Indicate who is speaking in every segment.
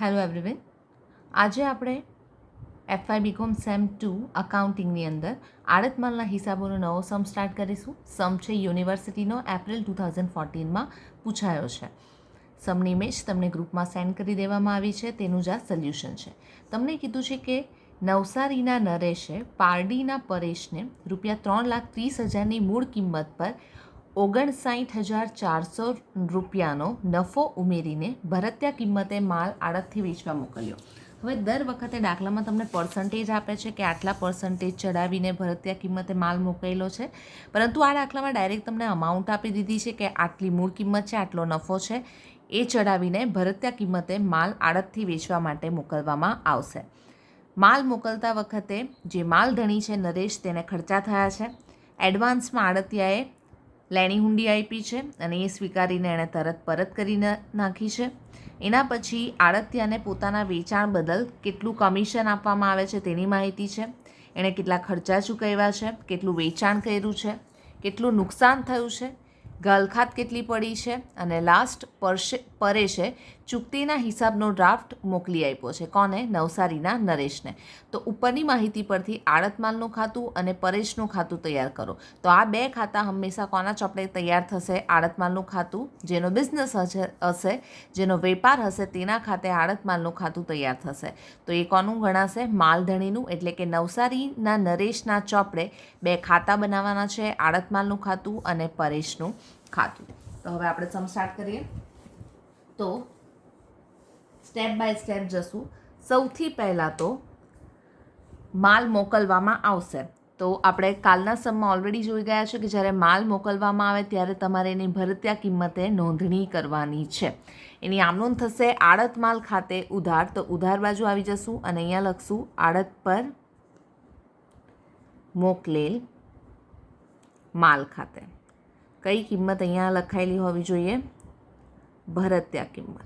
Speaker 1: Hello everyone. આજે આપણે FI BCom sem 2 અકાઉન્ટિંગની અંદર આડત માલના હિસાબોનો નવો સમ સ્ટાર્ટ કરીશું. સમ છે યુનિવર્સિટીનો એપ્રિલ 2014માં પૂછાયો છે. સમની ઇમેજ તમને ગ્રુપમાં સેન્ડ કરી દેવામાં આવી છે. તેનું જ આ સોલ્યુશન છે. તમને કીધું છે કે નવસારીના નરેશે પારડીના પરેશને ₹3,30,000ની મૂળ કિંમત પર 59,400 રૂપિયાનો નફો ઉમેરીને ભરત્યા કિંમતે માલ આડતથી વેચવા મોકલ્યો. હવે દર વખતે દાખલામાં તમને પર્સન્ટેજ આપે છે કે આટલા પર્સન્ટેજ ચડાવીને ભરત્યા કિંમતે માલ મોકલેલો છે, પરંતુ આ દાખલામાં ડાયરેક્ટ તમને અમાઉન્ટ આપી દીધી છે કે આટલી મૂળ કિંમત છે, આટલો નફો છે, એ ચડાવીને ભરત્યા કિંમતે માલ આડતથી વેચવા માટે મોકલવામાં આવશે. માલ મોકલતા વખતે જે માલધણી છે નરેશ, તેને ખર્ચા થયા છે. એડવાન્સમાં આડતિયાએ લેણી હુંડી આપી છે અને એ સ્વીકારીને એણે તરત પરત કરી નાખી છે. એના પછી આડતિયાને પોતાના વેચાણ બદલ કેટલું કમિશન આપવામાં આવે છે તેની માહિતી છે. એણે કેટલા ખર્ચા ચૂકવ્યા છે, કેટલું વેચાણ કર્યું છે, કેટલું નુકસાન થયું છે, ગલખાત કેટલી પડી છે, અને લાસ્ટ પરેશે ચૂકતીના હિસાબનો ડ્રાફ્ટ મોકલી આપ્યો છે. કોને? નવસારીના નરેશને. તો ઉપરની માહિતી પરથી આડત માલનું ખાતું અને પરેશનું ખાતું તૈયાર કરો. તો આ બે ખાતા હંમેશા કોના ચોપડે તૈયાર થશે? આડત માલનું ખાતું, જેનો બિઝનેસ હશે, જેનો વેપાર હશે, તેના ખાતે આડત માલનું ખાતું તૈયાર થશે. તો એ કોનું ગણાશે? માલધણીનું. એટલે કે નવસારીના નરેશના ચોપડે બે ખાતા બનાવવાના છે, આડત માલનું ખાતું અને પરેશનું ખાતું. તો હવે આપણે સમ સ્ટાર્ટ કરીએ. તો સ્ટેપ બાય સ્ટેપ જશું. સૌથી પહેલાં તો માલ મોકલવામાં આવશે. તો આપણે કાલના સમમાં ઓલરેડી જોઈ ગયા છે કે જ્યારે માલ મોકલવામાં આવે ત્યારે તમારે એની ભરત્યા કિંમતે નોંધણી કરવાની છે. એની આમનોંધ થશે આડત માલ ખાતે ઉધાર. તો ઉધાર બાજુ આવી જશું અને અહીંયા લખશું આડત પર મોકલેલ માલ ખાતે. કઈ કિંમત અહીંયા લખાયેલી હોવી જોઈએ? ભરત્યા કિંમત.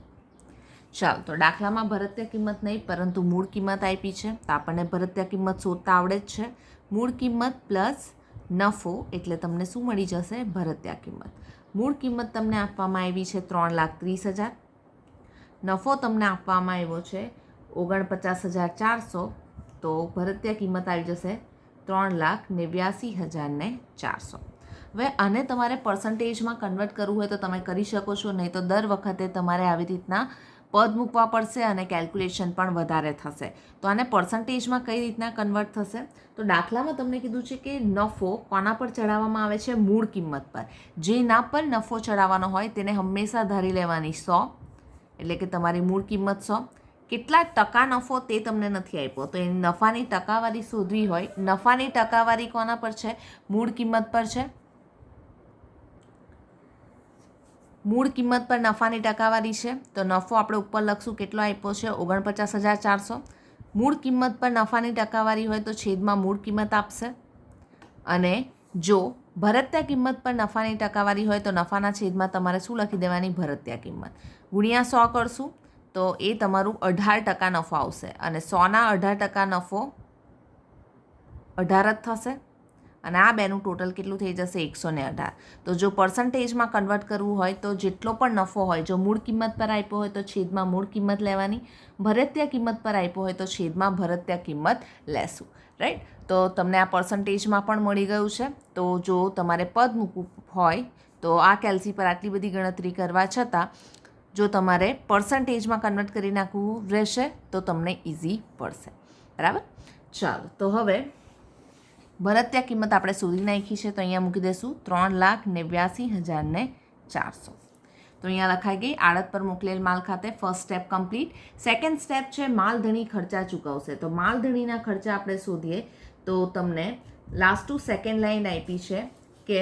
Speaker 1: ચાલો, તો દાખલામાં ભરત્યા કિંમત નહીં પરંતુ મૂળ કિંમત આપી છે. તો આપણને ભરત્યા કિંમત શોધતા આવડે જ છે. મૂળ કિંમત પ્લસ નફો એટલે તમને શું મળી જશે? ભરત્યા કિંમત. મૂળ કિંમત તમને આપવામાં આવી છે 3,30,000. નફો તમને આપવામાં આવ્યો છે 49,400. તો ભરત્યા કિંમત આવી જશે 3,89,400. હવે આને તમારે પર્સન્ટેજમાં કન્વર્ટ કરવું હોય તો તમે કરી શકો છો, નહીં તો દર વખતે તમારે આવી રીતના પદ મૂકવા પડશે અને કેલ્ક્યુલેશન પણ વધારે થશે. તો આને પર્સન્ટેજમાં કઈ રીતના કન્વર્ટ થશે? તો દાખલામાં તમને કીધું છે કે નફો કોના પર ચડાવવામાં આવે છે? મૂળ કિંમત પર. જેના પર નફો ચડાવવાનો હોય તેને હંમેશા ધારી લેવાની 100, એટલે કે તમારી મૂળ કિંમત 100. કેટલા ટકા નફો તે તમને નથી આપ્યો, તો એ નફાની ટકાવારી શોધવી હોય. નફાની ટકાવારી કોના પર છે? મૂળ કિંમત પર છે. મૂળ કિંમત પર નફાની ટકાવારી છે. તો નફો આપણે ઉપર લખશું કેટલો આપ્યો છે? 49,400. મૂળ કિંમત પર નફાની ટકાવારી હોય તો છેદમાં મૂળ કિંમત આપશે. અને જો ભરત્યા કિંમત પર નફાની ટકાવારી હોય તો નફાના છેદમાં તમારે શું લખી દેવાની? ભરત્યા કિંમત. ગુણ્યા 100 કરશું તો એ તમારું 18% નફો આવશે. અને 100ના 18% નફો 18 જ થશે. અને આ બેનું ટોટલ કેટલું થઈ જશે? 118. તો જો પર્સન્ટેજમાં કન્વર્ટ કરવું હોય તો જેટલો પણ નફો હોય, જો મૂળ કિંમત પર આપ્યો હોય તો છેદમાં મૂળ કિંમત લેવાની, ભરત્યા કિંમત પર આપ્યો હોય તો છેદમાં ભરત્યા કિંમત લેશું. રાઈટ? તો તમને આ પર્સન્ટેજમાં પણ મળી ગયું છે. તો જો તમારે પદ મૂકવું હોય તો આ કેલ્સી પર આટલી બધી ગણતરી કરવા છતાં જો તમારે પર્સન્ટેજમાં કન્વર્ટ કરી નાખવું રહેશે તો તમને ઇઝી પડશે. બરાબર? ચાલો, તો હવે ભરત્યા કિંમત આપણે શોધી નાખી છે. તો અહીંયા મૂકી દઈશું 3,89,400. તો અહીંયા લખાઈ ગઈ આડત પર મોકલેલ માલ ખાતે. First step complete. Second step છે માલધણી ખર્ચા ચૂકવશે. તો માલધણીના ખર્ચા આપણે શોધીએ તો તમને લાસ્ટ ટુ સેકન્ડ લાઈન આપી છે કે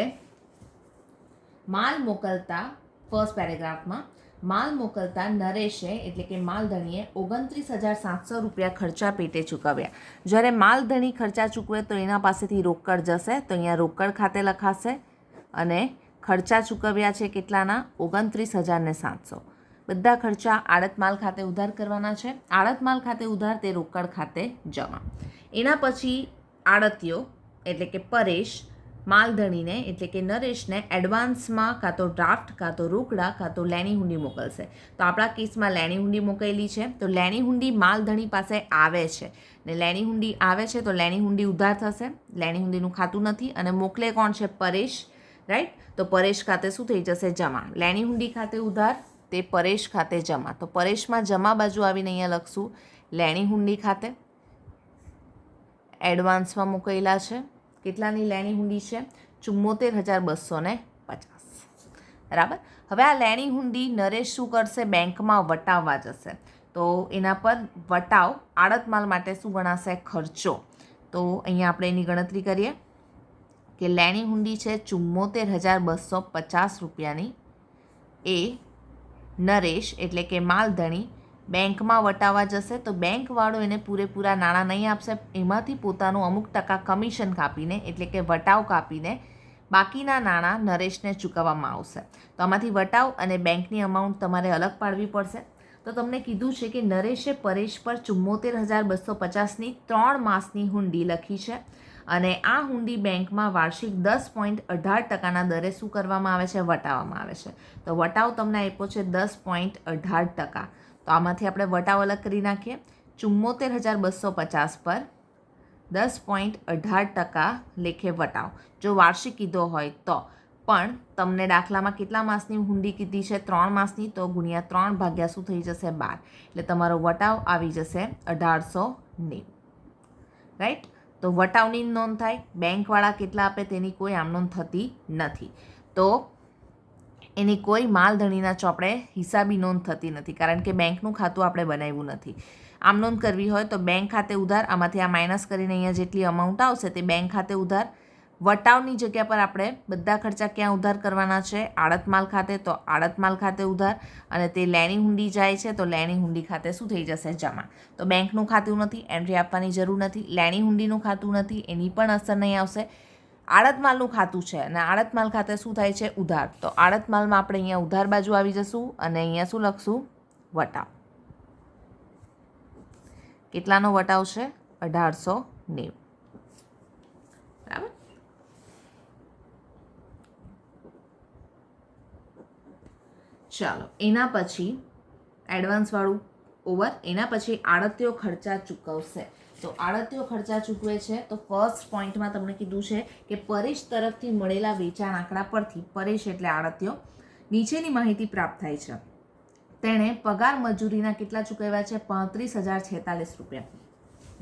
Speaker 1: માલ મોકલતા, ફર્સ્ટ પેરેગ્રાફમાં માલ મોકલતા નરેશે એટલે કે માલધણીએ 29,700 રૂપિયા ખર્ચા પેટે ચૂકવ્યા. જ્યારે માલધણી ખર્ચા ચૂકવે તો એના પાસેથી રોકડ જશે. તો અહીંયા રોકડ ખાતે લખાશે અને ખર્ચા ચૂકવ્યા છે કેટલાના? 29,700. બધા ખર્ચા આડત માલ ખાતે ઉધાર કરવાના છે. આડત માલ ખાતે ઉધાર તે રોકડ ખાતે જમા. એના પછી આડતિયો એટલે કે પરેશ માલધણીને એટલે કે નરેશને એડવાન્સમાં કાં તો ડ્રાફ્ટ કાં તો રોકડા કાં તો લેણી હુંડી મોકલશે. તો આપણા કેસમાં લેણી હુંડી મોકલેલી છે, તો લેણી હુંડી માલધણી પાસે આવે છે ને લેણી હુંડી આવે છે તો લેણી હુંડી ઉધાર થશે, લેણી હુંડીનું ખાતું નથી, અને મોકલે કોણ છે? પરેશ, રાઈટ. તો પરેશ ખાતે શું થઈ જશે? જમા. લેણી હુંડી ખાતે ઉધાર, તે પરેશ ખાતે જમા. તો પરેશમાં જમા બાજુ આવીને અહીંયા લખશું લેણી હુંડી ખાતે એડવાન્સમાં મૂકેલા છે. કેટલાની લેણી હુંડી છે? 74,250. બરાબર. હવે આ લેણી હુંડી નરેશ શું કરશે? બેંકમાં વટાવવા જશે. તો એના પર વટાવ આડત માલ માટે શું ગણાશે? ખર્ચો. તો અહીંયા આપણે એની ગણતરી કરીએ કે લેણી હુંડી છે 74,250 રૂપિયાની. એ નરેશ એટલે કે માલધણી બેંકમાં વટાવવા જશે, તો બેંકવાળો એને પૂરેપૂરા નાણાં નહીં આપશે, એમાંથી પોતાનું અમુક ટકા કમિશન કાપીને એટલે કે વટાવ કાપીને બાકીના નાણાં નરેશને ચૂકવવામાં આવશે. તો આમાંથી વટાવ અને બેંકની અમાઉન્ટ તમારે અલગ પાડવી પડશે. તો તમને કીધું છે કે નરેશે પરેશ પર 74,250ની 3 માસની હુંડી લખી છે, અને આ હુંડી બેંકમાં વાર્ષિક 10.18% દરે શું કરવામાં આવે છે? વટાવવામાં આવે છે. તો વટાવ તમને આપ્યો છે 10.18%. તો આમાંથી આપણે વટાવ અલગ કરી નાખીએ. 74,250 પર 10.18% લેખે વટાવ જો વાર્ષિક કીધો હોય તો, પણ તમને દાખલામાં કેટલા માસની હુંડી કીધી છે? 3 માસની. તો ગુણ્યા 3 ભાગ્યા શું થઈ જશે? 12. એટલે તમારો વટાવ આવી જશે 1890. રાઈટ. તો વટાવની નોંધ થાય. બેંકવાળા કેટલા આપે તેની કોઈ આમ નોંધ થતી નથી. તો એની કોઈ માલધણીના ચોપડે હિસાબી નોંધ થતી નથી, કારણ કે બેંકનું ખાતું આપણે બનાવ્યું નથી. આમ નોંધ કરવી હોય તો બેંક ખાતે ઉધાર, આમાંથી આ માઇનસ કરીને અહીંયા જેટલી અમાઉન્ટ આવશે તે બેંક ખાતે ઉધાર. વટાવની જગ્યા પર આપણે બધા ખર્ચા ક્યાં ઉધાર કરવાના છે? આડત માલ ખાતે. તો આડત માલ ખાતે ઉધાર, અને તે લેણી હુંડી જાય છે તો લેણી હુંડી ખાતે શું થઈ જશે? જમા. તો બેંકનું ખાતું નથી, એન્ટ્રી આપવાની જરૂર નથી. લેણી હુંડીનું ખાતું નથી, એની પણ અસર નહીં આવશે. આડત માલનું ખાતું છે, અને આડત માલ ખાતે શું થાય છે? ઉધાર. તો આડત માલમાં આપણે અહીંયા ઉધાર બાજુ આવી જશું, અને અહીંયા શું લખશું? વટાવ. કેટલાનો વટાવ છે? 1890. બરાબર. ચાલો, એના પછી એડવાન્સવાળું ઓવર. એના પછી આડતીઓ ખર્ચા ચૂકવશે. તો આડતીઓ ખર્ચા ચૂકવે છે, તો ફર્સ્ટ પોઈન્ટમાં તમને કીધું છે કે પરેશ તરફથી મળેલા વેચાણ આંકડા પરથી, પરેશ એટલે આડતીઓ, નીચેની માહિતી પ્રાપ્ત થાય છે. તેણે પગાર મજૂરીના કેટલા ચૂકવ્યા છે? 35,046 રૂપિયા.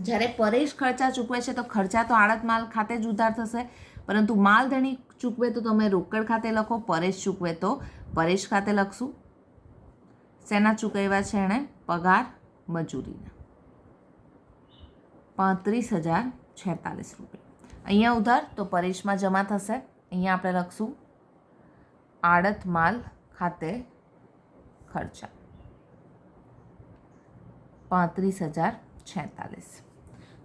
Speaker 1: જ્યારે પરેશ ખર્ચા ચૂકવે છે તો ખર્ચા તો આડત માલ ખાતે જ ઉધાર થશે, પરંતુ માલધણી ચૂકવે તો તમે રોકડ ખાતે લખો, પરેશ ચૂકવે તો પરેશ ખાતે લખશું. શેના ચૂકવ્યા છે એણે? પગાર મજૂરીના 35,046 રૂપિયા. અહીંયા ઉધાર તો પરેશમાં જમા થશે. અહીંયા આપણે લખશું આડત માલ ખાતે ખર્ચા 35,046.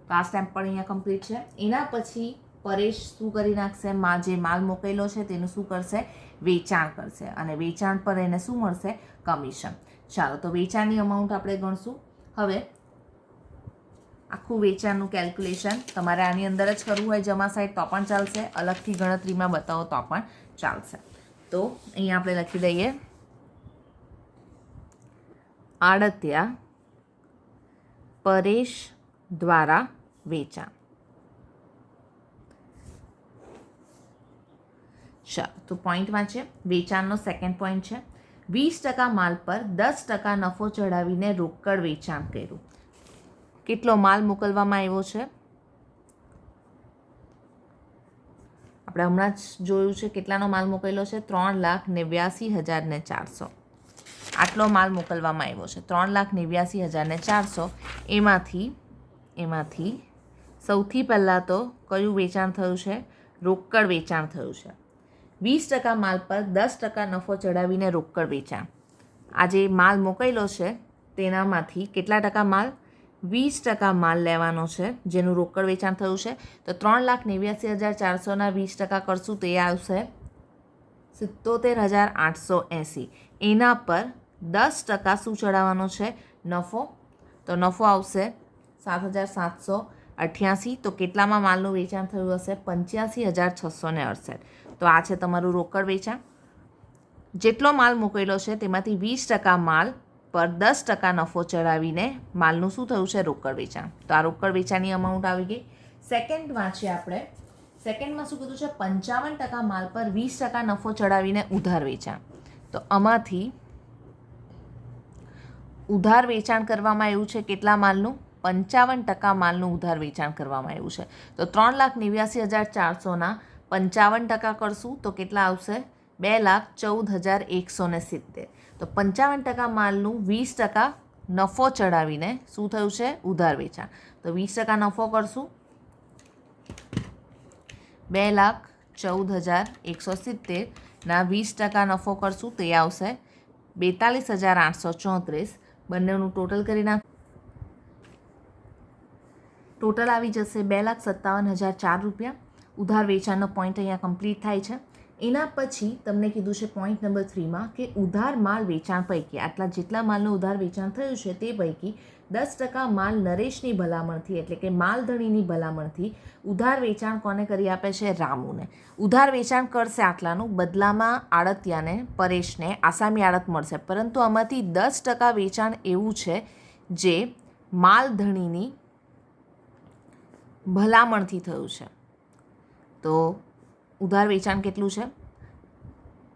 Speaker 1: તો આ સ્ટેમ્પ પણ અહીંયા કમ્પ્લીટ છે. એના પછી પરેશ શું કરી નાખશે? જે માલ મોકલેલો છે તેનું શું કરશે? વેચાણ કરશે, અને વેચાણ પર એને શું મળશે? કમિશન. ચાલો, તો વેચાણની અમાઉન્ટ આપણે ગણશું. હવે આખું વેચાણનું કેલ્ક્યુલેશન તમારે આની અંદર જ કરવું હોય જમા સાઈડ તો પણ ચાલશે, અલગથી ગણતરીમાં બતાવો તો પણ ચાલશે. તો અહીંયા આપણે લખી દઈએ આડત્યા પરેશ દ્વારા વેચાણ. ચાલો, તો પોઈન્ટમાં છે વેચાણનો સેકન્ડ પોઈન્ટ છે 20% માલ પર 10% નફો ચડાવીને રોકડ વેચાણ કર્યું. કેટલો માલ મોકલવામાં આવ્યો છે? આપણે હમણાં જ જોયું છે કેટલાનો માલ મોકલેલો છે? 3,89,400. આટલો માલ મોકલવામાં આવ્યો છે 3,89,400. એમાંથી સૌથી પહેલાં તો કયું વેચાણ થયું છે? રોકડ વેચાણ થયું છે. 20% માલ પર 10% નફો ચડાવીને રોકડ વેચાણ. આ જે માલ મોકલેલો છે તેનામાંથી કેટલા ટકા માલ? 20% માલ લેવાનો છે જેનું રોકડ વેચાણ થયું છે. તો 3,89,400ના 20% કરશું તો એ આવશે 77,880. એના પર 10% શું ચડાવવાનો છે? નફો. તો નફો આવશે 7,700 88 તો કેટલામાં માલનું વેચાણ થયું હશે? 85,668. તો આ છે તમારું રોકડ વેચાણ. જેટલો માલ મૂકેલો છે તેમાંથી 20% માલ પર 10% નફો ચડાવીને માલનું શું થયું છે? રોકડ વેચાણ. તો આ રોકડ વેચાણની અમાઉન્ટ આવી ગઈ. સેકન્ડમાં છે આપણે, સેકન્ડમાં શું કીધું છે? 55% માલ પર 20% નફો ચડાવીને ઉધાર વેચાણ. તો આમાંથી ઉધાર વેચાણ કરવામાં આવ્યું છે કેટલા માલનું? 55% માલનું ઉધાર વેચાણ કરવામાં આવ્યું છે. તો 3,89,400ના 55% કરશું તો કેટલા આવશે? 2,14,170. તો 55% માલનું 20% નફો ચડાવીને શું થયું છે? ઉધાર વેચાણ. તો 20% નફો કરશું, 2,14,170 ના 20% નફો કરશું તો એ આવશે 42,834. બંનેનું ટોટલ કરી નાખ. ટોટલ આવી જશે 2,57,004 રૂપિયા. ઉધાર વેચાણનો પોઈન્ટ અહીંયા કમ્પ્લીટ થાય છે. એના પછી તમને કીધું છે પોઈન્ટ નંબર 3માં કે ઉધાર માલ વેચાણ પૈકી આટલા જેટલા માલનું ઉધાર વેચાણ થયું છે તે પૈકી 10% માલ નરેશની ભલામણથી એટલે કે માલધણીની ભલામણથી ઉધાર વેચાણ કોને કરી આપે છે? રામુને. ઉધાર વેચાણ કરશે આટલાનું, બદલામાં આડતિયાને પરેશને આસામી આડત મળશે, પરંતુ આમાંથી 10% વેચાણ એવું છે જે માલધણીની ભલામણથી થયું છે. તો ઉધાર વેચાણ કેટલું છે?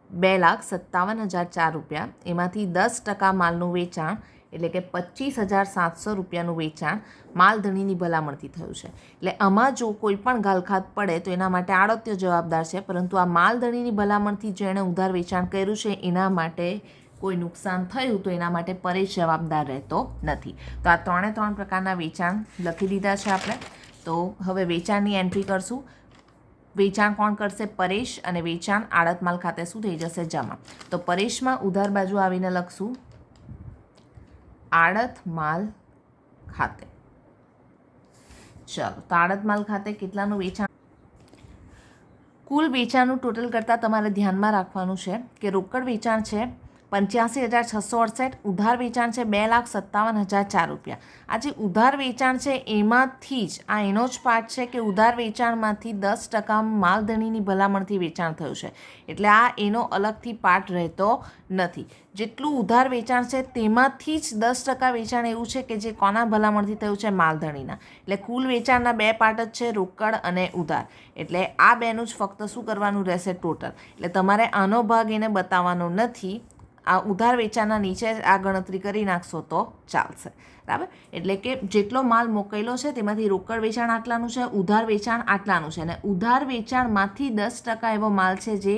Speaker 1: 2,57,004 રૂપિયા. એમાંથી 10% માલનું વેચાણ એટલે કે 25,700 રૂપિયાનું વેચાણ માલધણીની ભલામણથી થયું છે. એટલે આમાં જો કોઈ પણ ગાલખાત પડે તો એના માટે આડત્યો જવાબદાર છે, પરંતુ આ માલધણીની ભલામણથી જેણે ઉધાર વેચાણ કર્યું છે એના માટે કોઈ નુકસાન થયું તો એના માટે પરેશ જવાબદાર રહેતો નથી. તો આ 3 પ્રકારના વેચાણ લખી દીધા છે આપણે. તો હવે વેચાણની એન્ટ્રી કરશું. વેચાણ કોણ કરશે? પરેશ. અને વેચાણ આડત માલ ખાતે શું થઈ જશે? જમા. તો પરેશમાં ઉધાર બાજુ આવીને લખશું આડત માલ ખાતે. ચલો, તો આડત માલ ખાતે કેટલાનું વેચાણ? કુલ વેચાણનું ટોટલ કરતાં તમારે ધ્યાનમાં રાખવાનું છે કે રોકડ વેચાણ છે 85,668, ઉધાર વેચાણ છે 2,57,004 રૂપિયા. આ જે ઉધાર વેચાણ છે એમાંથી જ આ એનો જ પાર્ટ છે કે ઉધાર વેચાણમાંથી 10% માલધણીની ભલામણથી વેચાણ થયું છે. એટલે આ એનો અલગથી પાર્ટ રહેતો નથી. જેટલું ઉધાર વેચાણ છે તેમાંથી જ 10% વેચાણ એવું છે કે જે કોના ભલામણથી થયું છે? માલધણીના. એટલે કુલ વેચાણના 2 પાર્ટ જ છે, રોકડ અને ઉધાર. એટલે આ બેનું જ ફક્ત શું કરવાનું રહેશે? ટોટલ. એટલે તમારે આનો ભાગ એને બતાવવાનો નથી. આ ઉધાર વેચાણના નીચે આ ગણતરી કરી નાખશો તો ચાલશે. બરાબર? એટલે કે જેટલો માલ મોકલેલો છે તેમાંથી રોકડ વેચાણ આટલાનું છે, ઉધાર વેચાણ આટલાનું છે, અને ઉધાર વેચાણમાંથી 10% એવો માલ છે જે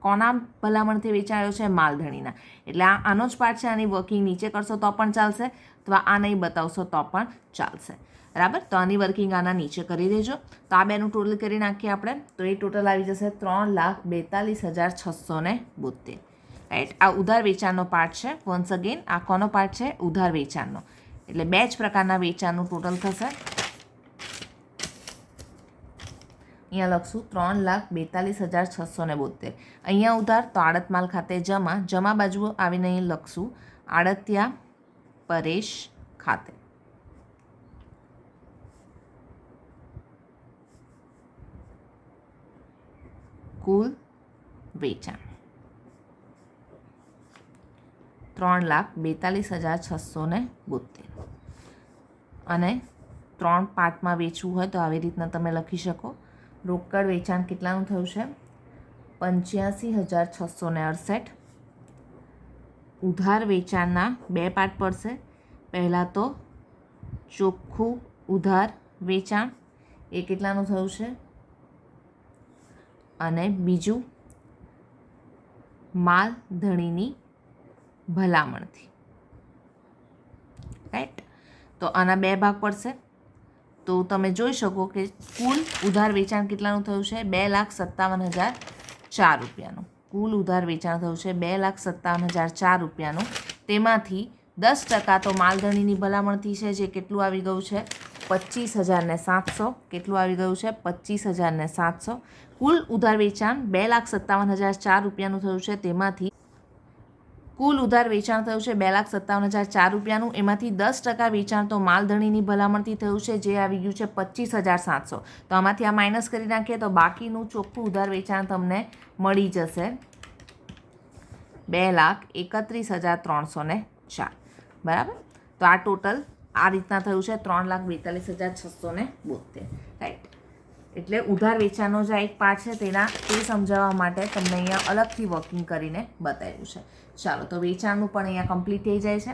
Speaker 1: કોના ભલામણથી વેચાયો છે? માલધણીના. એટલે આનો જ પાર્ટ છે. આની વર્કિંગ નીચે કરશો તો પણ ચાલશે, અથવા આ નહીં બતાવશો તો પણ ચાલશે. બરાબર? તો આની વર્કિંગ આના નીચે કરી દેજો. તો આ બેનું ટોટલ કરી નાખીએ આપણે. તો એ ટોટલ આવી જશે 3,42,672. રાઈટ? આ ઉધાર વેચાણનો પાર્ટ છે. વન્સ અગેન આ કોનો પાર્ટ છે? ઉધાર વેચાણનો. એટલે 2 જ પ્રકારના વેચાણનું ટોટલ થશે. અહીંયા લખશું 3,42,672. અહીંયા ઉધાર તો આડત માલ ખાતે જમા. જમા બાજુ આવીને અહીં લખશું આડતિયા પરેશ ખાતે. કુલ વેચાણ 3,42,672. અને 3 પાર્ટમાં વેચવું હોય તો આવી રીતના તમે લખી શકો. રોકડ વેચાણ કેટલાનું થયું છે? 85,668. ઉધાર વેચાણના 2 પાર્ટ પડશે. પહેલાં તો ચોખ્ખું ઉધાર વેચાણ, એ કેટલાનું થયું છે? અને બીજું માલધણીની ભલામણથી. રાઈટ? તો આના 2 ભાગ પડશે. તો તમે જોઈ શકો કે કુલ ઉધાર વેચાણ કેટલાનું થયું છે? 2,57,004 રૂપિયાનું. કુલ ઉધાર વેચાણ થયું છે 2,57,004 રૂપિયાનું. તેમાંથી 10% તો માલધણીની ભલામણથી છે, જે કેટલું આવી ગયું છે? 25,700. કેટલું આવી ગયું છે? 25,700. કુલ ઉધાર વેચાણ 2,57,004 રૂપિયાનું થયું છે. તેમાંથી કુલ ઉધાર વેચાણ થયું છે 2,57,004 રૂપિયાનું. એમાંથી 10% વેચાણ તો માલધણીની ભલામણથી થયું છે, જે આવી ગયું છે 25,700. તો આમાંથી આ માઇનસ કરી નાખીએ તો બાકીનું ચોખ્ખું ઉધાર વેચાણ તમને મળી જશે 2,31,304. બરાબર. તો આ ટોટલ આ રીતના થયું છે 3,42,672. રાઈટ. એટલે ઉધાર વેચાણનો જે એક પાર્ટ છે તે સમજાવવા માટે તમને અહીંયા અલગથી વર્કિંગ કરીને બતાવ્યું છે. ચાલો, તો વેચાણનું પણ અહીંયા કમ્પ્લીટ થઈ જાય છે.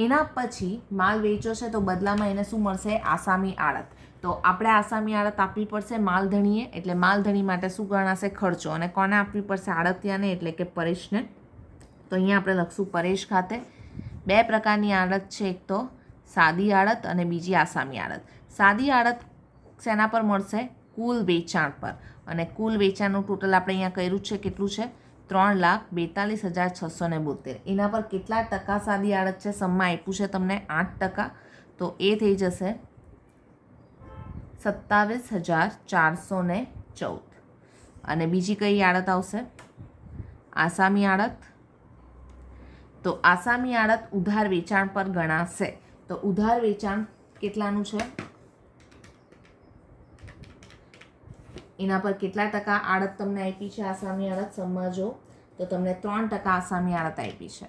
Speaker 1: એના પછી માલ વેચ્યો છે તો બદલામાં એને શું મળશે? આસામી આડત. તો આપણે આસામી આડત આપવી પડશે માલધણીએ, એટલે માલધણી માટે શું ગણાશે? ખર્ચો. અને કોને આપવી પડશે? આડતિયાને, એટલે કે પરેશને. તો અહીંયા આપણે લખશું પરેશ ખાતે. 2 પ્રકારની આડત છે, એક તો સાદી આડત અને બીજી આસામી આડત. સાદી આડત શેના પર મળશે? કુલ વેચાણ પર. અને કુલ વેચાણનું ટોટલ આપણે અહીંયા કર્યું છે, કેટલું છે? 3,42,672. એના પર કેટલા ટકા સાદી આડત છે? સમમાં આપ્યું છે તમને 8%. તો એ થઈ જશે 27,414. અને બીજી કઈ આડત આવશે? આસામી આડત. તો આસામી આડત ઉધાર વેચાણ પર ગણાશે. તો ઉધાર વેચાણ કેટલાનું છે? એના પર કેટલા ટકા આડત તમને આપી છે? આસામી આડત સમજો તો તમને 3% આસામી આડત આપી છે.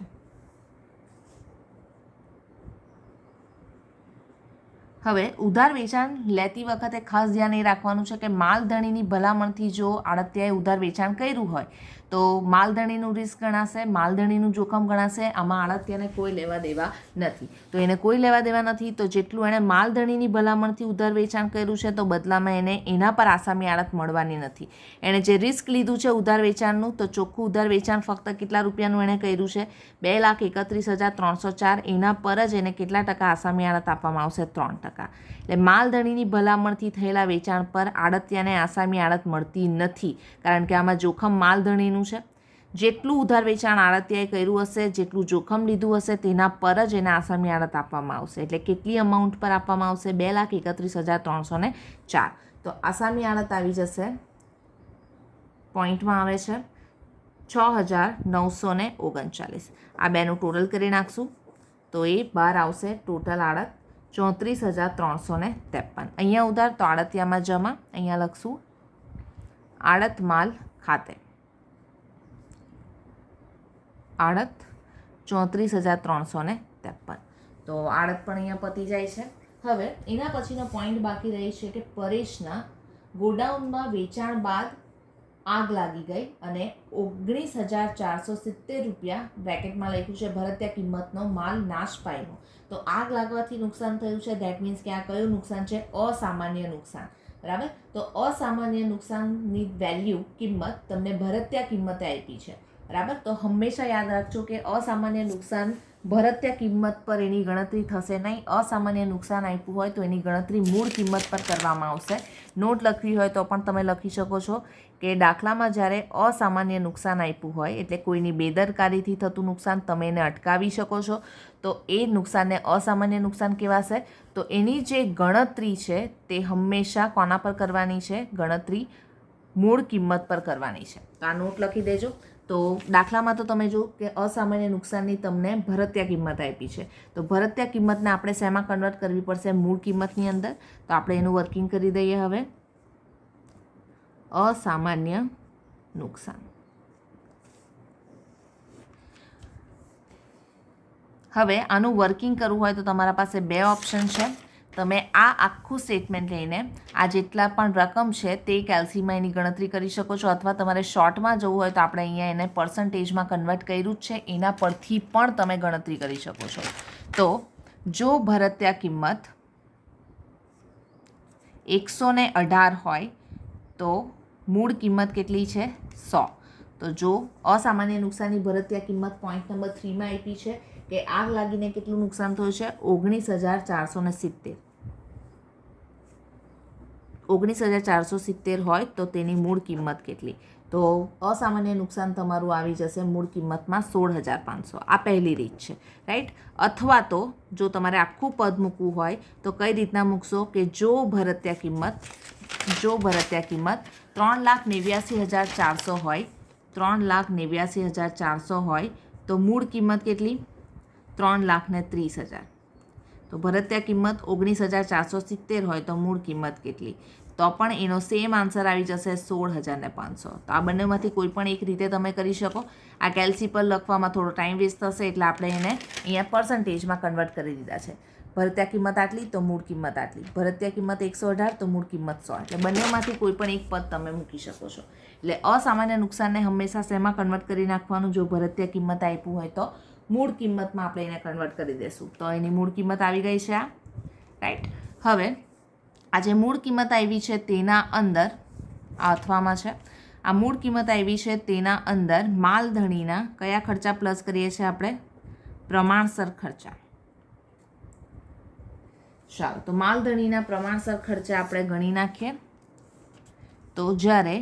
Speaker 1: હવે ઉધાર વેચાણ લેતી વખતે ખાસ ધ્યાન એ રાખવાનું છે કે માલધણીની ભલામણથી જો આડતિયાએ ઉધાર વેચાણ કર્યું હોય તો માલધણીનું રિસ્ક ગણાશે, માલધણીનું જોખમ ગણાશે. આમાં આડતિયાને કોઈ લેવા દેવા નથી. તો એને કોઈ લેવા દેવા નથી, તો જેટલું એણે માલધણીની ભલામણથી ઉધાર વેચાણ કર્યું છે તો બદલામાં એને એના પર આસામી આડત મળવાની નથી. એણે જે રિસ્ક લીધું છે ઉધાર વેચાણનું, તો ચોખ્ખું ઉધાર વેચાણ ફક્ત કેટલા રૂપિયાનું એણે કર્યું છે? 2,31,304. એના પર જ એને કેટલા ટકા આસામી આડત આપવામાં આવશે? 3%. એટલે માલધણીની ભલામણથી થયેલા વેચાણ પર આડતિયાને આસામી આડત મળતી નથી, કારણ કે આમાં જોખમ માલધણીનું છે. જેટલું ઉધાર વેચાણ આડતિયાએ કર્યું હશે, જેટલું જોખમ લીધું હશે, તેના પર જ એને આસામી આડત આપવામાં આવશે. એટલે કેટલી અમાઉન્ટ પર આપવામાં આવશે? 2,31,304. તો આસામી આડત આવી જશે, પોઈન્ટમાં આવે છે 6,939. આ બેનું ટોટલ કરી નાખશું તો એ બહાર આવશે ટોટલ આડત 34,353. અહીંયા ઉધાર તો આડતિયામાં જમા. અહીંયા લખશું આડત માલ ખાતે. આડત 34,353. તો આડત પણ અહીંયા પતી જાય છે. હવે એના પછીનો પોઈન્ટ બાકી રહે છે કે પરેશના ગોડાઉનમાં વેચાણ બાદ આગ લાગી ગઈ અને 19,470 રૂપિયા બ્રેકેટમાં લખ્યું છે ભરત્યા કિંમતનો માલ નાશ પામ્યો. તો આગ લાગવાથી નુકસાન થયું છે. ધેટ મીન્સ કે આ કયું નુકસાન છે? અસામાન્ય નુકસાન. બરાબર. તો અસામાન્ય નુકસાનની વેલ્યુ કિંમત તમને ભરત્યા કિંમતે આપી છે. બરાબર. તો હંમેશા યાદ રાખજો કે અસામાન્ય નુકસાન ભરત્યા કિંમત પર એની ગણતરી થશે નહીં. અસામાન્ય નુકસાન આપ્યું હોય તો એની ગણતરી મૂળ કિંમત પર કરવામાં આવશે. નોટ લખવી હોય તો પણ તમે લખી શકો છો કે દાખલામાં જ્યારે અસામાન્ય નુકસાન આપ્યું હોય, એટલે કોઈની બેદરકારીથી થતું નુકસાન, તમે એને અટકાવી શકો છો, તો એ નુકસાનને અસામાન્ય નુકસાન કહેવાશે. તો એની જે ગણતરી છે તે હંમેશા કોના પર કરવાની છે? ગણતરી મૂળ કિંમત પર કરવાની છે. તો આ નોટ લખી દેજો. તો દાખલામાં તો તમે જો કે અસામાન્ય નુકસાનની તમને ભરત્યા કિંમત આપી છે, તો ભરત્યા કિંમતને આપણે શેમાં કન્વર્ટ કરવી પડશે? મૂળ કિંમતની અંદર. તો આપણે એનું વર્કિંગ કરી દઈએ. હવે અસામાન્ય નુકસાન. હવે આનું વર્કિંગ કરવું હોય તો તમારા પાસે 2 ઓપ્શન છે. તમે આ આખું સ્ટેટમેન્ટ લઈને આ જેટલા પણ રકમ છે તે કેલ્સીમાં એની ગણતરી કરી શકો છો, અથવા તમારે શોર્ટમાં જવું હોય તો આપણે અહીંયા એને પર્સન્ટેજમાં કન્વર્ટ કર્યું જ છે, એના પરથી પણ તમે ગણતરી કરી શકો છો. તો જો ભરત્યા કિંમત 118 હોય તો મૂળ કિંમત કેટલી છે? 100. તો જો અસામાન્ય નુકસાનની ભરત્યા કિંમત પોઈન્ટ નંબર 3માં આપી છે કે આગ લાગીને કેટલું નુકસાન થયું છે? 19,470. 19,470 હોય તો તેની મૂળ કિંમત કેટલી? તો અસામાન્ય નુકસાન તમારું આવી જશે મૂળ કિંમતમાં 16,500. આ પહેલી રીત છે. રાઈટ. અથવા તો જો તમારે આખું પદ મૂકવું હોય તો કઈ રીતના મૂકશો કે જો ભરત્યા કિંમત 3,89,400 હોય, 3,89,400 હોય તો મૂળ કિંમત કેટલી? 3,30,000. તો ભરતીય કિંમત 19,470 હોય તો મૂળ કિંમત કેટલી? તો પણ એનો સેમ આન્સર આવી જશે 16,500. તો આ બંનેમાંથી કોઈ પણ એક રીતે તમે કરી શકો. આ કેલ્સી પર લખવામાં થોડો ટાઈમ વેસ્ટ થશે એટલે આપણે એને અહીંયા પર્સન્ટેજમાં કન્વર્ટ કરી દીધા છે. ભરતીય કિંમત આટલી તો મૂળ કિંમત આટલી, ભરતીય કિંમત 118 તો મૂળ કિંમત 100. એટલે બંનેમાંથી કોઈ પણ એક પદ તમે મૂકી શકો છો. એટલે અસામાન્ય નુકસાનને હંમેશા શેમાં કન્વર્ટ કરી નાખવાનું? જો ભરતીય કિંમત આપ્યું હોય તો મૂળ કિંમતમાં આપણે એને કન્વર્ટ કરી દઈશું. તો એની મૂળ કિંમત આવી ગઈ છે આ, રાઈટ. હવે આ જે મૂળ કિંમત આવી છે તેના અંદર આ અથવામાં છે, આ મૂળ કિંમત આવી છે તેના અંદર માલધણીના કયા ખર્ચા પ્લસ કરીએ છીએ આપણે? પ્રમાણસર ખર્ચા. ચાલો, તો માલધણીના પ્રમાણસર ખર્ચા આપણે ગણી નાખીએ. તો જ્યારે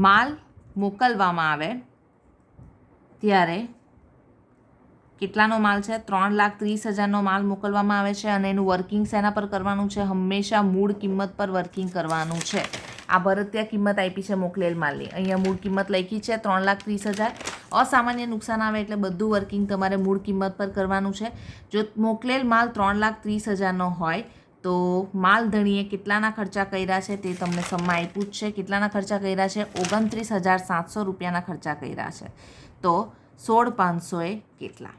Speaker 1: માલ મોકલવામાં આવે ત્યારે કેટલાનો માલ છે? 3,30,000નો માલ મોકલવામાં આવે છે અને એનું વર્કિંગ શેના પર કરવાનું છે? હંમેશા મૂળ કિંમત પર વર્કિંગ કરવાનું છે. આ ભરતીય કિંમત આપી છે મોકલેલ માલની, અહીંયા મૂળ કિંમત લખી છે 3,30,000. અસામાન્ય નુકસાન આવે એટલે બધું વર્કિંગ તમારે મૂળ કિંમત પર કરવાનું છે. જો મોકલેલ માલ 3,30,000નો હોય તો માલધણીએ કેટલાના ખર્ચા કર્યા છે તે તમને સમમાં આપ્યું જ છે. કેટલાના ખર્ચા કર્યા છે? 29,700 રૂપિયાના ખર્ચા કર્યા છે. તો 16,500 કેટલા?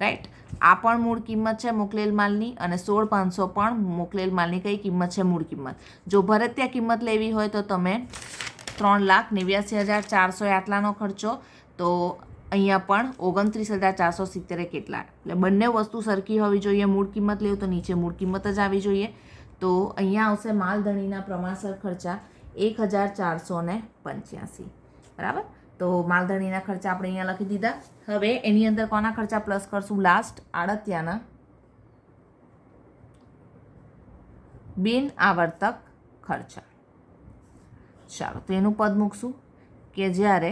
Speaker 1: રાઈટ. આ પણ મૂળ કિંમત છે મોકલેલ માલની અને 16,500 પણ મોકલેલ માલની કઈ કિંમત છે? મૂળ કિંમત. જો ભરતીય કિંમત લેવી હોય તો તમે 3,89,400 આટલાનો ખર્ચો, તો અહીંયા પણ 29,470 કેટલા? એટલે બંને વસ્તુ સરખી હોવી જોઈએ. મૂળ કિંમત લેવું તો નીચે મૂળ કિંમત જ આવી જોઈએ. તો અહીંયા આવશે માલધણીના પ્રમાણસર ખર્ચા 1,485. બરાબર. તો માલધણીના ખર્ચા આપણે અહીંયા લખી દીધા. હવે એની અંદર કોના ખર્ચા પ્લસ કરશું? લાસ્ટ આડતિયાના બિન આવર્તક ખર્ચા. ચાલો, તો એનું પદ મૂકશું કે જ્યારે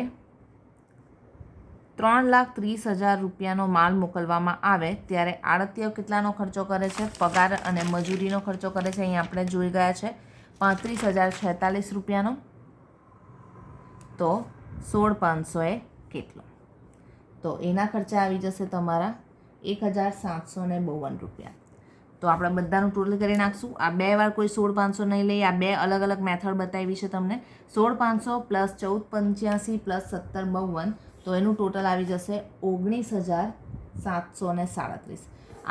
Speaker 1: 3,30,000 રૂપિયાનો માલ મોકલવામાં આવે ત્યારે આડતીઓ કેટલાનો ખર્ચો કરે છે? પગાર અને મજૂરીનો ખર્ચો કરે છે. અહીંયા આપણે જોઈ ગયા છે 35,046 રૂપિયાનો. તો 16,500 કેટલો? તો એના ખર્ચા આવી જશે તમારા 1,752 રૂપિયા. તો આપણે બધાનું ટોટલ કરી નાખશું. આ બે વાર કોઈ 16,500 નહીં લઈએ, આ બે અલગ અલગ મેથડ બતાવી છે તમને. 16,500 પ્લસ 14,85 પ્લસ 17,52, તો એનું ટોટલ આવી જશે 19,737.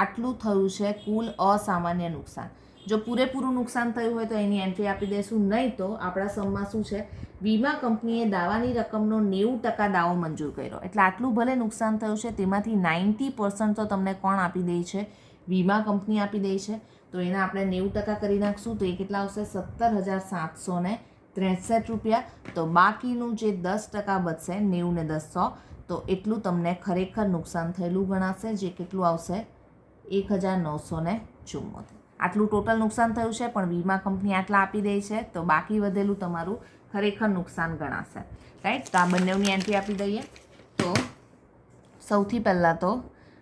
Speaker 1: આટલું થયું છે કુલ અસામાન્ય નુકસાન. જો પૂરેપૂરું નુકસાન થયું હોય તો એની એન્ટ્રી આપી દઈશું, નહીં તો આપણા સમમાં શું છે? વીમા કંપનીએ દાવાની રકમનો 90% દાવો મંજૂર કર્યો. એટલે આટલું ભલે નુકસાન થયું છે તેમાંથી 90% તો તમને કોણ આપી દે છે? વીમા કંપની આપી દે છે. તો એને આપણે 90% કરી નાખશું તો એ કેટલા આવશે? 17,763 રૂપિયા. તો બાકીનું જે 10% બચશે 90 ને 10 100, તો એટલું તમને ખરેખર નુકસાન થયેલું ગણાશે, જે કેટલું આવશે? 1,974. આટલું ટોટલ નુકસાન થયું છે પણ વીમા કંપની આટલા આપી દે છે, તો બાકી વધેલું તમારું ખરેખર નુકસાન ગણાશે. રાઈટ. તો આ બંનેની એન્ટ્રી આપી દઈએ. તો સૌથી પહેલાં તો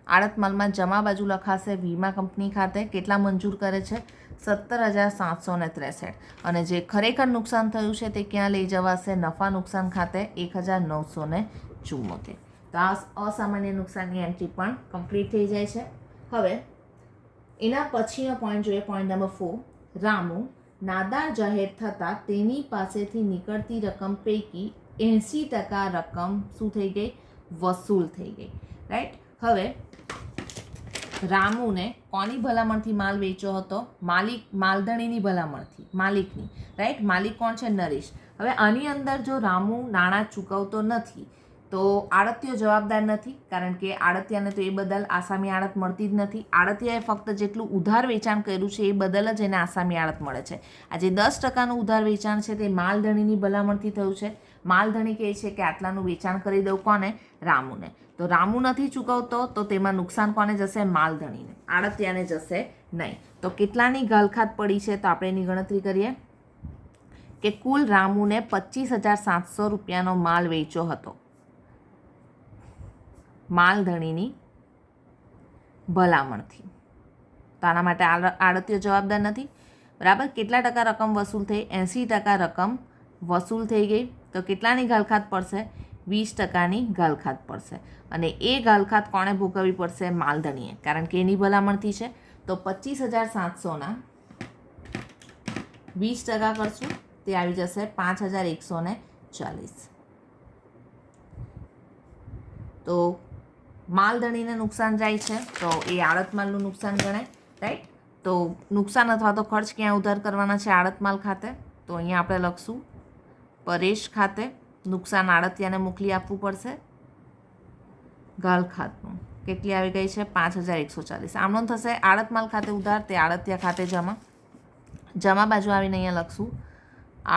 Speaker 1: આડત માલમાં જમા બાજુ લખાશે વીમા કંપની ખાતે કેટલા મંજૂર કરે છે? 17,763. અને જે ખરેખર નુકસાન થયું છે તે ક્યાં લઈ જવાશે? નફા નુકસાન ખાતે 1,974. તો આ અસામાન્ય નુકસાનની એન્ટ્રી પણ કમ્પ્લીટ થઈ જાય છે. હવે એના પછીનો પોઈન્ટ જોઈએ, પોઈન્ટ નંબર 4. રામુ નાદાર જાહેર થતાં તેની પાસેથી નીકળતી રકમ પૈકી 80% રકમ શું થઈ ગઈ? વસૂલ થઈ ગઈ. રાઈટ. હવે રામુને કોની ભલામણથી માલ વેચ્યો હતો? માલધણીની ભલામણથી, માલિકની. રાઈટ. માલિક કોણ છે? નરેશ. હવે આની અંદર જો રામુ નાણાં ચૂકવતો નથી તો આડતીયો જવાબદાર નથી, કારણ કે આડતિયાને તો એ બદલ આસામી આડત મળતી જ નથી. આડતિયાએ ફક્ત જેટલું ઉધાર વેચાણ કર્યું છે એ બદલ જ એને આસામી આડત મળે છે. આ જે 10%નું ઉધાર વેચાણ છે તે માલધણીની ભલામણથી થયું છે. માલધણી કહે છે કે આટલાનું વેચાણ કરી દઉં. કોને? રામુને. તો રામુ નથી ચૂકવતો તો તેમાં નુકસાન કોને જશે? માલધણીને. આડતિયાને જશે નહીં. તો કેટલાની ગાલખાત પડી છે? તો આપણે એની ગણતરી કરીએ કે કુલ રામુને 25,700 રૂપિયાનો માલ વેચ્યો હતો માલધણીની ભલામણથી. તો આના માટે આડતીયો જવાબદાર નથી. બરાબર. કેટલા ટકા રકમ વસૂલ થઈ? 80% રકમ વસૂલ થઈ ગઈ. તો કેટલાની ઘાલખાત પડશે? 20%ની ઘાલખાત પડશે. અને એ ઘાલખાત કોણે ભોગવવી પડશે? માલધણીએ, કારણ કે એની ભલામણથી છે. તો 25,700ના 20% કરશું, તે આવી જશે 5,140. તો માલધણીને નુકસાન જાય છે તો એ આડત માલનું નુકસાન ગણાય, રાઈટ? તો નુકસાન અથવા તો ખર્ચ ક્યાં ઉધાર કરવાના છે? આડત માલ ખાતે. તો અહીંયા આપણે લખશું પરેશ ખાતે નુકસાન આડતિયાને મોકલી આપવું પડશે. ઘાલખાતનું કેટલી આવી ગઈ છે? 5,140. આમનો થશે આડત માલ ખાતે ઉધાર, તે આડતિયા ખાતે જમા. જમા બાજુ આવીને અહીંયા લખશું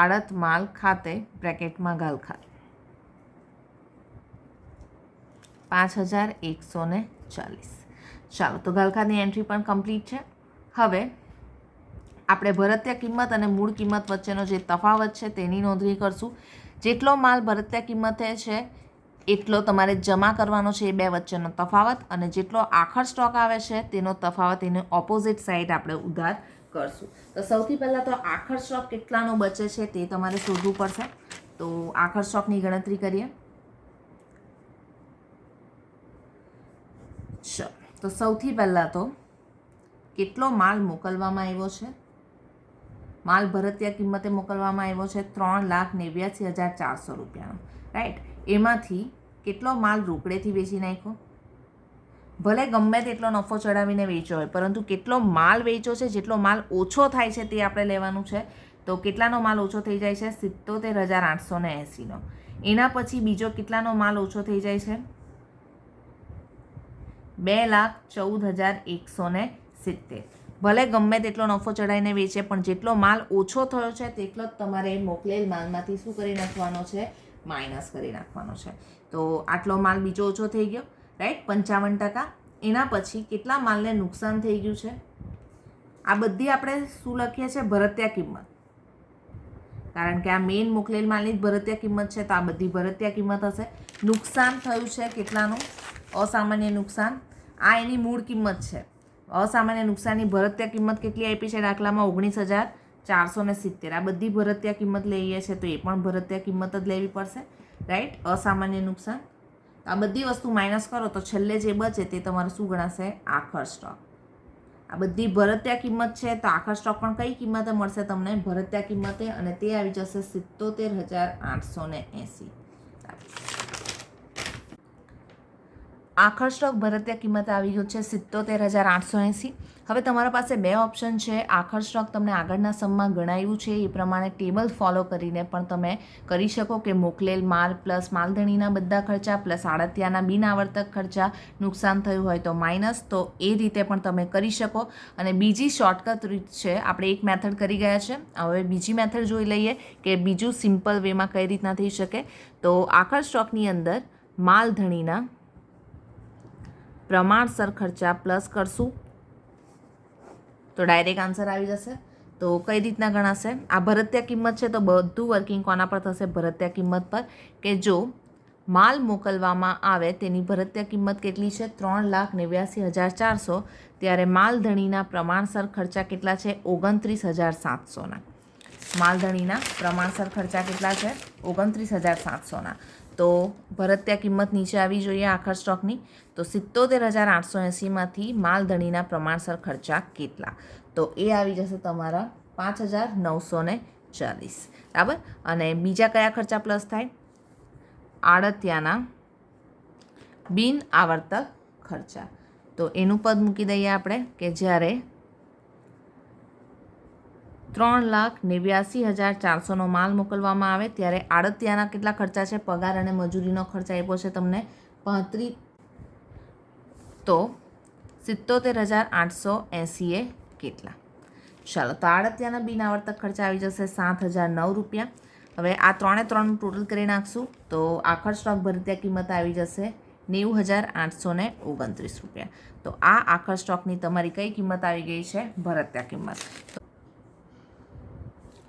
Speaker 1: આડત માલ ખાતે બ્રેકેટમાં ઘાલખાત 5,140. ચાલો, તો ઘાલખાતની એન્ટ્રી પણ કમ્પ્લીટ છે. હવે આપણે ભરતીય કિંમત અને મૂળ કિંમત વચ્ચેનો જે તફાવત છે તેની નોંધણી કરશું. જેટલો માલ ભરતીય કિંમતે છે એટલો તમારે જમા કરવાનો છે, એ બે વચ્ચેનો તફાવત, અને જેટલો આખર સ્ટોક આવે છે તેનો તફાવત, એની ઓપોઝિટ સાઈડ આપણે ઉધાર કરશું. તો સૌથી પહેલાં તો આખર સ્ટોક કેટલાનો બચે છે તે તમારે શોધવું પડશે. તો આખર સ્ટોકની ગણતરી કરીએ. ચલો, તો સૌથી પહેલાં તો કેટલો માલ મોકલવામાં આવ્યો છે? માલ ભરતીય કિંમતે મોકલવામાં આવ્યો છે 3,89,400 રૂપિયાનો, રાઈટ? એમાંથી કેટલો માલ રોકડેથી વેચી નાખ્યો? ભલે ગમે તેટલો નફો ચડાવીને વેચ્યો હોય, પરંતુ કેટલો માલ વેચ્યો છે, જેટલો માલ ઓછો થાય છે તે આપણે લેવાનું છે. તો કેટલાનો માલ ઓછો થઈ જાય છે? 77,880નો. એના પછી બીજો કેટલાનો માલ ઓછો થઈ જાય છે? 2,14,170. ભલે ગમે તેટલો નફો ચડાવીને વેચે, પણ જેટલો માલ ઓછો થયો છે તેટલો જ તમારે મોકલેલ માલમાંથી શું કરી નાખવાનો છે? માઇનસ કરી નાખવાનો છે. તો આટલો માલ બીજો ઓછો થઈ ગયો, રાઈટ? 55%. એના પછી કેટલા માલને નુકસાન થઈ ગયું છે? આ બધી આપણે શું લખીએ છીએ? ભરતીય કિંમત, કારણ કે આ મેઇન મોકલેલ માલની જ ભરતીય કિંમત છે, તો આ બધી ભરતીય કિંમત હશે. નુકસાન થયું છે કેટલાનું? અસામાન્ય નુકસાન. આ એની મૂળ કિંમત છે. અસામાન્ય નુકસાનની ભરતીય કિંમત કેટલી આપી છે દાખલામાં? 19,470. આ બધી ભરતીય કિંમત લઈએ છીએ તો એ પણ ભરતીય કિંમત જ લેવી પડશે, રાઈટ? અસામાન્ય નુકસાન. આ બધી વસ્તુ માઇનસ કરો તો છેલ્લે જે બચે તે તમારું શું ગણાશે? આખર સ્ટોક. આ બધી ભરતીય કિંમત છે, તો આખર સ્ટોક પણ કઈ કિંમતે મળશે તમને? ભરતીય કિંમતે, અને તે આવી જશે 77,880. આખર સ્ટોક ભરતીય કિંમત આવી ગયો છે 77,880. હવે તમારા પાસે બે ઓપ્શન છે. આખર સ્ટોક તમને આગળના સમમાં ગણાવ્યું છે એ પ્રમાણે ટેબલ ફોલો કરીને પણ તમે કરી શકો કે મોકલેલ માલ પ્લસ માલધણીના બધા ખર્ચા પ્લસ આડતિયાના બિનઆવર્તક ખર્ચા, નુકસાન થયું હોય તો માઇનસ. તો એ રીતે પણ તમે કરી શકો. અને બીજી શોર્ટકટ રીત છે, આપણે એક મેથડ કરી ગયા છે, હવે બીજી મેથડ જોઈ લઈએ કે બીજું સિમ્પલ વેમાં કઈ રીતના થઈ શકે. તો આખર સ્ટોકની અંદર માલધણીના પ્રમાણસર ખર્ચા પ્લસ કરશું તો ડાયરેક્ટ આન્સર આવી જશે. તો કઈ રીતના ગણાશે? આ ભરતીય કિંમત છે તો બધું વર્કિંગ કોના પર થશે? ભરતીય કિંમત પર. કે જો માલ મોકલવામાં આવે તેની ભરતીય કિંમત કેટલી છે? 3,89,400. ત્યારે માલધણીના પ્રમાણસર ખર્ચા કેટલા છે? 29,700ના. માલધણીના પ્રમાણસર ખર્ચા કેટલા છે? 29,700ના. તો ભરતીય કિંમત નીચે આવી જોઈએ આખર સ્ટોકની. તો 77,880માંથી માલધણીના પ્રમાણસર ખર્ચા કેટલા? તો એ આવી જશે તમારા 5,940, બરાબર. અને બીજા કયા ખર્ચા પ્લસ થાય? આડતિયાના બિન આવર્તક ખર્ચા. તો એનું પદ મૂકી દઈએ આપણે કે જ્યારે 3,89,400નો માલ મોકલવામાં આવે ત્યારે આડતિયાના કેટલા ખર્ચા છે? પગાર અને મજૂરીનો ખર્ચ આપ્યો છે તમને 35. તો 77,880 એ કેટલા? ચાલો, તો આડતિયાના બિનઆવર્તક ખર્ચા આવી જશે 7,009 રૂપિયા. હવે આ ત્રણનું ટોટલ કરી નાખશું તો આખર સ્ટોક ભરતીય કિંમત આવી જશે 90,829 રૂપિયા. તો આ આખર સ્ટોકની તમારી કઈ કિંમત આવી ગઈ છે? ભરતીય કિંમત.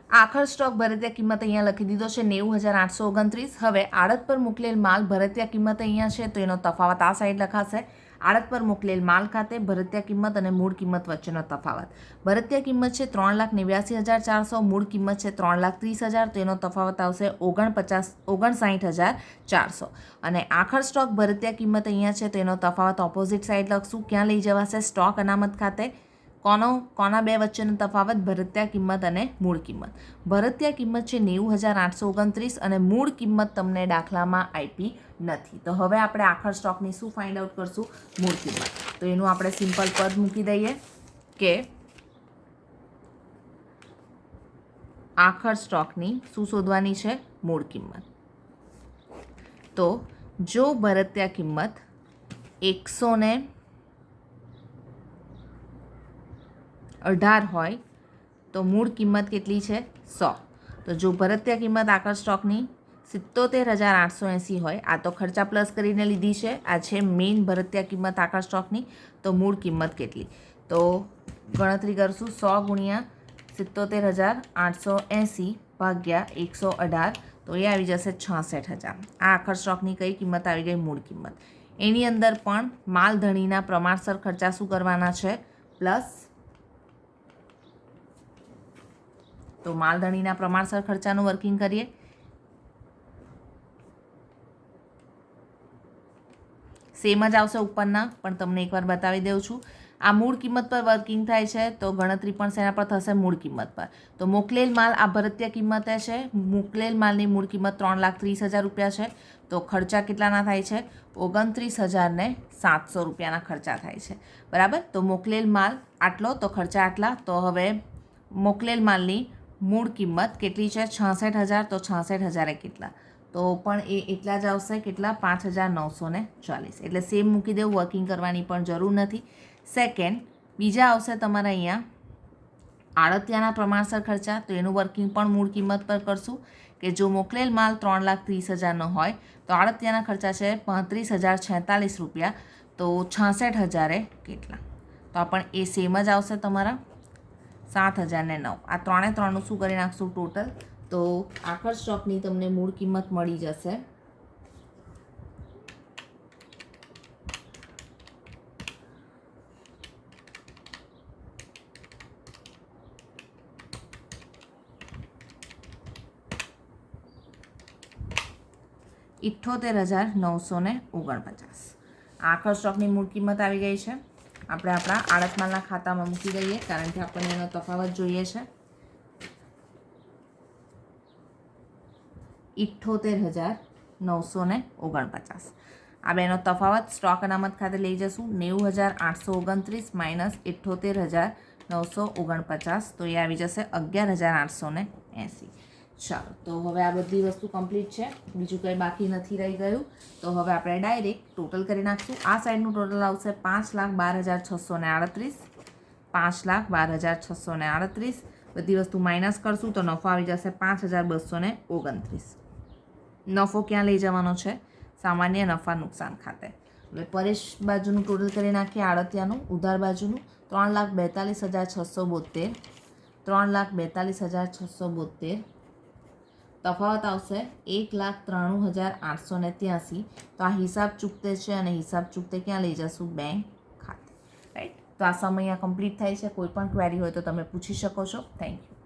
Speaker 1: આખર સ્ટોક ભરતીય કિંમત અહીંયા લખી દીધો છે 90,829. હવે આડત પર મોકલેલ માલ ભરતીય કિંમત અહીંયા છે તો એનો તફાવત આ સાઈડ લખાશે. આડત પર મોકલેલ માલ ખાતે ભરતીય કિંમત અને મૂળ કિંમત વચ્ચેનો તફાવત. ભરતીય કિંમત છે 3,89,400, મૂળ કિંમત છે 3,30,000, તો એનો તફાવત આવશે 59,400. અને આખર સ્ટોક ભરતીય કિંમત અહીંયા છે તો એનો તફાવત ઓપોઝિટ સાઈડ લખશું. ક્યાં લઈ જવાશે? સ્ટોક અનામત ખાતે. કોના બે વચ્ચેનો તફાવત? ભરતીય કિંમત અને મૂળ કિંમત. ભરતીય કિંમત છે 90,829 અને મૂળ કિંમત તમને દાખલામાં આપી નથી. તો હવે આપણે આખર સ્ટોકની શું ફાઇન્ડ આઉટ કરશું? મૂળ કિંમત. તો એનું આપણે સિમ્પલ પદ મૂકી દઈએ કે આખર સ્ટોકની શું શોધવાની છે? મૂળ કિંમત. તો જો ભરતીય કિંમત 118 હોય તો મૂળ કિંમત કેટલી છે? 100. તો જો ભરતીય કિંમત આખર સ્ટોકની 77,880 હોય, આ તો ખર્ચા પ્લસ કરીને લીધી છે, આ છે મેઇન ભરતીય કિંમત આખર સ્ટોકની, તો મૂળ કિંમત કેટલી? તો ગણતરી કરશું 100 ગુણ્યા 77,880 ભાગ્યા 118, તો એ આવી જશે 66,000. આ આખર સ્ટોકની કઈ કિંમત આવી ગઈ? મૂળ કિંમત. એની અંદર પણ માલધણીના પ્રમાણસર ખર્ચા શું કરવાના છે? પ્લસ. તો માલધણીના પ્રમાણસર ખર્ચાનું વર્કિંગ કરીએ. સેમ જ આવશે ઉપરના, પણ તમને એકવાર બતાવી દઉં છું. આ મૂળ કિંમત પર વર્કિંગ થાય છે, તો ગણતરી પણ શેના પર થશે? મૂળ કિંમત પર. તો મોકલેલ માલ આ ભરતીય કિંમતે છે. મોકલેલ માલની મૂળ કિંમત 3,30,000 રૂપિયા છે. તો ખર્ચા કેટલાના થાય છે? 29,700 રૂપિયાના ખર્ચા થાય છે. બરાબર. તો મોકલેલ માલ આટલો, તો ખર્ચા આટલા. તો હવે મોકલેલ માલની મૂળ કિંમત કેટલી છે? 66,000. તો 66,000 કેટલા? તો પણ એ એટલા જ આવશે. કેટલા? 5,940. એટલે સેમ મૂકી દેવું, વર્કિંગ કરવાની પણ જરૂર નથી. સેકન્ડ, બીજા આવશે તમારા અહીંયા આડતિયાના પ્રમાણસર ખર્ચા. તો એનું વર્કિંગ પણ મૂળ કિંમત પર કરશું કે જો મોકલેલ માલ 3,30,000નો હોય તો આડતિયાના ખર્ચા છે 35,046 રૂપિયા. તો 66,000 કેટલા? તો આ પણ એ સેમ જ આવશે તમારા 7,009. આ ત્રણે ત્રણનું શું કરી નાખશું? ટોટલ. તો આખર સ્ટોકની તમને મૂળ કિંમત મળી જશે 78,949. આખર સ્ટોકની મૂળ કિંમત આવી ગઈ છે. આપણે આપણા આડત માલના ખાતામાં મૂકી દઈએ, કારણ કે આપણને એનો તફાવત જોઈએ છે. 78,949. આ બેનો તફાવત સ્ટોક અનામત ખાતે લઈ જશું. 90,829 માઇનસ 78,949, તો એ આવી જશે 11,880. ચાલો, તો હવે આ બધી વસ્તુ કમ્પ્લીટ છે, બીજું કંઈ બાકી નથી રહી ગયું. તો હવે આપણે ડાયરેક્ટ ટોટલ કરી નાખશું. આ સાઈડનું ટોટલ આવશે 5,12,638. 5,12,638. બધી વસ્તુ માઇનસ કરશું તો નફો આવી જશે 5,229. નફો ક્યાં લઈ જવાનો છે? સામાન્ય નફા નુકસાન ખાતે. હવે પરેશ બાજુનું ટોટલ કરી નાખીએ. આડતિયાનું ઉધાર બાજુનું 3,42,672. 3,42,672. તફાવત આવશે 1,93,883. તો આ હિસાબ ચૂકતે છે અને હિસાબ ચૂકતે ક્યાં લઈ જશું? બેંક ખાતે. રાઈટ. તો આ સમ અહીંયા કમ્પ્લીટ થાય છે. કોઈ પણ ક્વેરી હોય તો તમે પૂછી શકો છો. Thank you.